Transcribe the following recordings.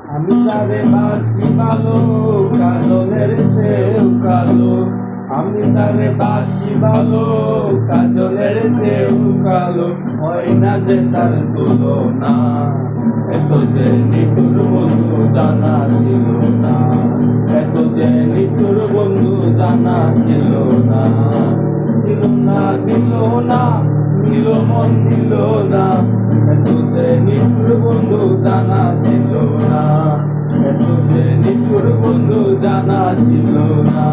আমি যারে বাসি ভালো কাজলের চেয়েও কালো। আমি যারে বাসি ভালো কাজলের চেয়েও কালো। হয় না যে তার তুলনা। এত যে নিঠুর বন্ধু জানা ছিল না। এত যে নিঠুর বন্ধু জানা ছিল না। দিল না দিল না দিল মন দিল না। এত যে নিঠুর বন্ধু জানা ছিল না। এত যে নিঠুর বন্ধু জানা ছিল না।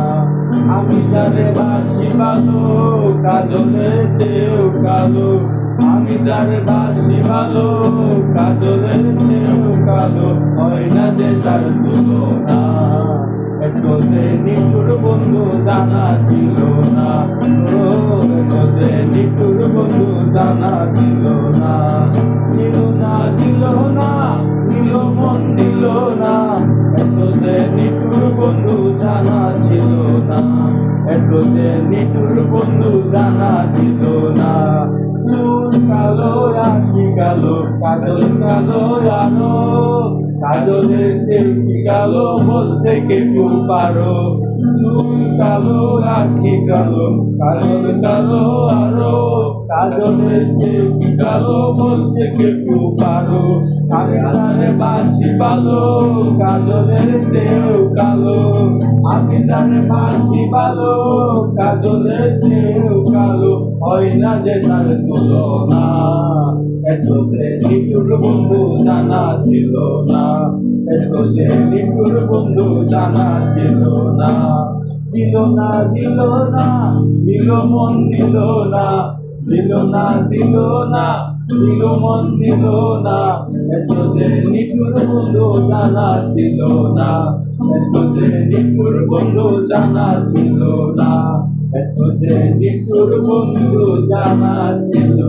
আমি যারে বাসি ভালো কাজলের চেয়েও কালো। আমি যারে বাসি ভালো কাজলের চেয়েও কালো। হয় না যে তার তুলনা। এত যে নিঠুর বন্ধু জানা ছিল না। এত যে নিঠুর বন্ধু জানা ছিল না। দিল না দিল না দিল মন দিল না। এত যে নিঠুর বন্ধু জানা ছিল না। এত যে নিঠুর বন্ধু জানা ছিল না। চুল কালো আখি কালো কাজল কালো আলো। কাজলের চেয়ে কালো বলতে কেউ পারো। চুল কালো আখি কালো কাজল কালো আলো। কাজলের চেয়ে কালো বলতে কেউ পারো। আমি জানে বাসি ভালো কাজলের চেয়েও কালো। আমি জানে বাসি ভালো কাজলের চেয়েও কালো। হয় না যে তার তুলনা। এত যে নিঠুর বন্ধু জানা ছিল না। এত যে নিঠুর বন্ধু জানা ছিল না। দিল না দিল না দিল মন দিল না। দিল না দিল না দিল মন দিল না। এত যে নিঠুর বন্ধু জানা ছিল না। এত যে নিঠুর বন্ধু জানা ছিল না। এত যে নিঠুর বন্ধু জানা ছিল